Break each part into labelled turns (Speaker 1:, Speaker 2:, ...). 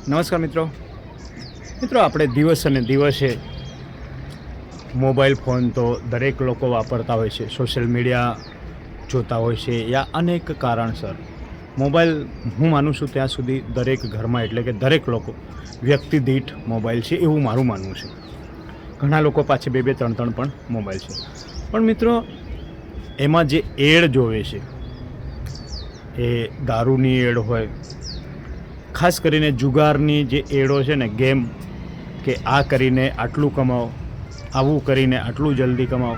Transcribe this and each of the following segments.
Speaker 1: નમસ્કાર મિત્રો આપણે દિવસ અને દિવસે મોબાઈલ ફોન તો દરેક લોકો વાપરતા હોય છે, સોશિયલ મીડિયા જોતા હોય છે યા અનેક કારણસર મોબાઈલ હું માનું છું ત્યાં સુધી દરેક ઘરમાં એટલે કે દરેક લોકો વ્યક્તિ દીઠ મોબાઈલ છે એવું મારું માનવું છે. ઘણા લોકો પાસે બે ત્રણ પણ મોબાઈલ છે, પણ મિત્રો એમાં જે એડ જોવે છે એ દારૂની એડ હોય, ખાસ કરીને જુગારની જે એડો છે ને, ગેમ કે આ કરીને આટલું કમાઓ, આવું કરીને આટલું જલ્દી કમાઓ,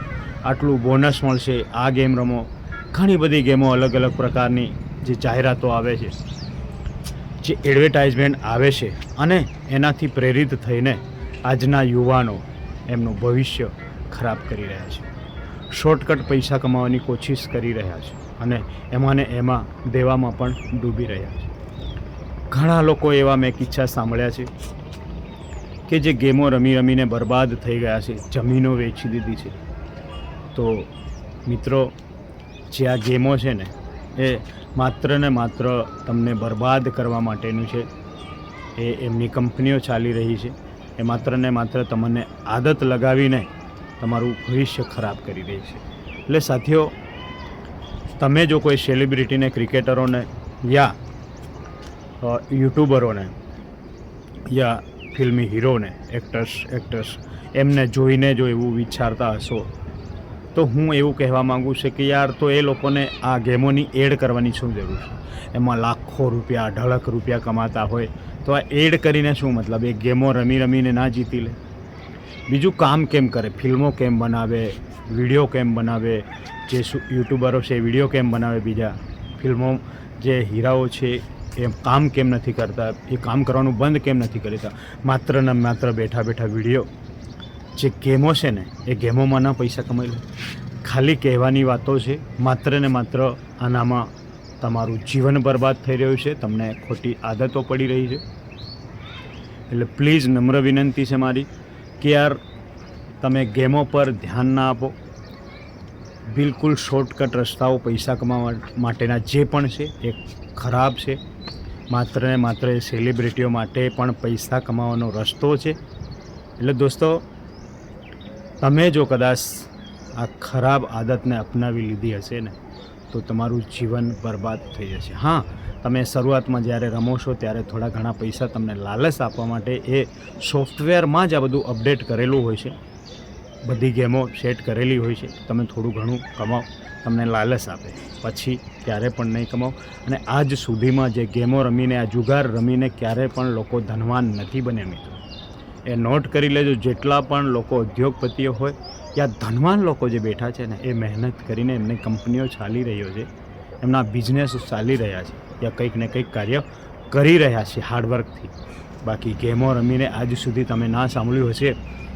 Speaker 1: આટલું બોનસ મળશે, આ ગેમ રમો, ઘણી બધી ગેમો અલગ અલગ પ્રકારની જે જાહેરાતો આવે છે, જે એડવર્ટાઇઝમેન્ટ આવે છે, અને એનાથી પ્રેરિત થઈને આજના યુવાનો એમનું ભવિષ્ય ખરાબ કરી રહ્યા છે. શોર્ટકટ પૈસા કમાવાની કોશિશ કરી રહ્યા છે અને એમાં ને એમાં દેવામાં પણ ડૂબી રહ્યા છે. ઘણા લોકો એવા મેં કિસ્સા સાંભળ્યા છે કે જે ગેમો રમી રમીને બરબાદ થઈ ગયા છે, જમીનો વેચી દીધી છે. તો મિત્રો, જે આ ગેમો છે ને એ માત્ર ને માત્ર તમને બરબાદ કરવા માટેનું છે. એ એમની કંપનીઓ ચાલી રહી છે. એ માત્ર ને માત્ર તમને આદત લગાવીને તમારું ભવિષ્ય ખરાબ કરી રહી છે. એટલે સાથીઓ, તમે જો કોઈ સેલિબ્રિટીને, ક્રિકેટરોને યા યુટ્યુબરોને યા ફિલ્મી હીરોને, એક્ટર્સ એમને જોઈને જો એવું વિચારતા હશો તો હું એવું કહેવા માગું છું કે યાર, તો એ લોકોને આ ગેમોની એડ કરવાની શું જરૂર છે? એમાં લાખો રૂપિયા, અઢળક રૂપિયા કમાતા હોય તો આ એડ કરીને શું મતલબ? એ ગેમો રમીને ના જીતી લે? બીજું કામ કેમ કરે? ફિલ્મો કેમ બનાવે, વિડીયો કેમ બનાવે? જે યુટ્યુબરો છે એ વિડીયો કેમ બનાવે? બીજા ફિલ્મો જે હીરાઓ છે એ કામ કેમ નથી કરતા? એ કામ કરવાનું બંધ કેમ નથી કરતા? માત્ર ને માત્ર બેઠા વિડીયો, જે ગેમો છે ને એ ગેમોમાં ના પૈસા કમાઈ લે. ખાલી કહેવાની વાતો છે. માત્ર ને માત્ર આનામાં તમારું જીવન બરબાદ થઈ રહ્યું છે, તમને ખોટી આદતો પડી રહી છે. એટલે પ્લીઝ નમ્ર વિનંતી છે મારી કે યાર, તમે ગેમો પર ધ્યાન ના આપો. બિલકુલ શોર્ટકટ રસ્તાઓ પૈસા કમાવા માટેના જે પણ છે એ ખરાબ છે. માત્ર ને માત્ર એ સેલિબ્રિટીઓ માટે પણ પૈસા કમાવાનો રસ્તો છે. એટલે દોસ્તો, તમે જો કદાચ આ ખરાબ આદતને અપનાવી લીધી હશે ને તો તમારું જીવન બરબાદ થઈ જશે. હા, તમે શરૂઆતમાં જ્યારે રમો છો ત્યારે થોડા ઘણા પૈસા તમને લાલચ આપવા માટે એ સોફ્ટવેરમાં જ આ બધું અપડેટ કરેલું હોય છે. બધી ગેમો સેટ કરેલી હોય છે. તમે થોડું ઘણું કમાઓ, તમને લાલચ આપે, પછી ક્યારે પણ નહીં કમાઓ. અને આજ સુધીમાં જે ગેમો રમીને, આ જુગાર રમીને ક્યારે પણ લોકો ધનવાન નથી બન્યા મિત્રો. એ નોટ કરી લેજો. જેટલા પણ લોકો ઉદ્યોગપતિઓ હોય યા ધનવાન લોકો જે બેઠા છે ને, એ મહેનત કરીને એમની કંપનીઓ ચાલી રહ્યો છે, એમના બિઝનેસ ચાલી રહ્યા છે, યા કંઈક ને કંઈક કાર્ય કરી રહ્યા છે હાર્ડવર્કથી. બાકી ગેમો રમીને આજ સુધી તમે ના સાંભળ્યું હશે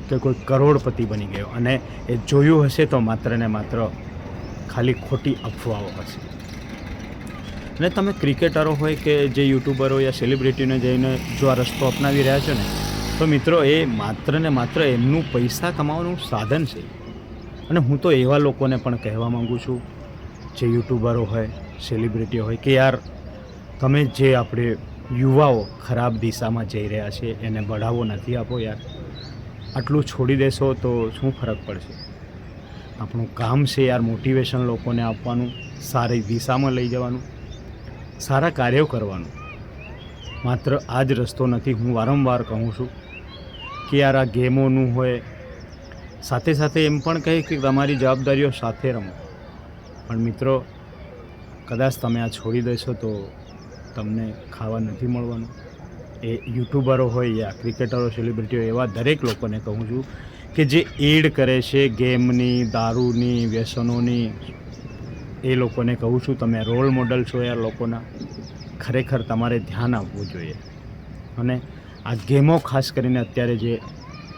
Speaker 1: કે કોઈ કરોડપતિ બની ગયો, અને એ જોયું હશે તો માત્ર ને માત્ર ખાલી ખોટી અફવાઓ હશે. અને તમે ક્રિકેટરો હોય કે જે યુટ્યુબરો યા સેલિબ્રિટીને જઈને જો આ રસ્તો અપનાવી રહ્યા છો ને, તો મિત્રો એ માત્ર ને માત્ર એમનું પૈસા કમાવાનું સાધન છે. અને હું તો એવા લોકોને પણ કહેવા માગું છું, જે યુટ્યુબરો હોય, સેલિબ્રિટીઓ હોય, કે યાર, તમે જે આપણે યુવાઓ ખરાબ દિશામાં જઈ રહ્યા છે એને બઢાવો નથી આપો યાર. આટલું છોડી દેશો તો શું ફરક પડશે? આપણું કામ છે યાર મોટિવેશન લોકોને આપવાનું, સારી દિશામાં લઈ જવાનું, સારા કાર્યો કરવાનું. માત્ર આ જ રસ્તો નથી. હું વારંવાર કહું છું કે યાર, આ ગેમોનું હોય, સાથે એમ પણ કહે કે તમારી જવાબદારીઓ સાથે રમો. પણ મિત્રો, કદાચ તમે આ છોડી દેશો તો તમને ખાવા નથી મળવાનું. એ યુટ્યુબરો હોય યા ક્રિકેટરો, સેલિબ્રિટીઓ, એવા દરેક લોકોને કહું છું કે જે એડ કરે છે ગેમની, દારૂની, વ્યસનોની, એ લોકોને કહું છું, તમે રોલ મોડલ છો યાર લોકોના. ખરેખર તમારે ધ્યાન આપવું જોઈએ. અને આ ગેમો ખાસ કરીને અત્યારે જે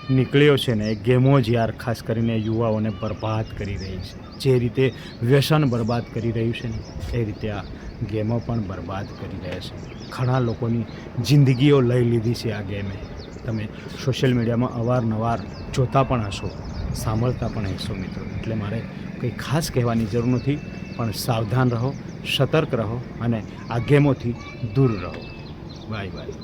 Speaker 1: નીકળ્યો છે ને, એ ગેમો જ યાર ખાસ કરીને યુવાઓને બરબાદ કરી રહી છે. જે રીતે વ્યસન બરબાદ કરી રહ્યું છે ને, એ રીતે આ ગેમો પણ બરબાદ કરી રહ્યા છે. ઘણા લોકોની જિંદગીઓ લઈ લીધી છે આ ગેમે. તમે સોશિયલ મીડિયામાં અવારનવાર જોતા પણ હશો, સાંભળતા પણ હશો મિત્રો. એટલે મારે કંઈ ખાસ કહેવાની જરૂર નથી, પણ સાવધાન રહો, સતર્ક રહો અને આ ગેમોથી દૂર રહો. Bye bye.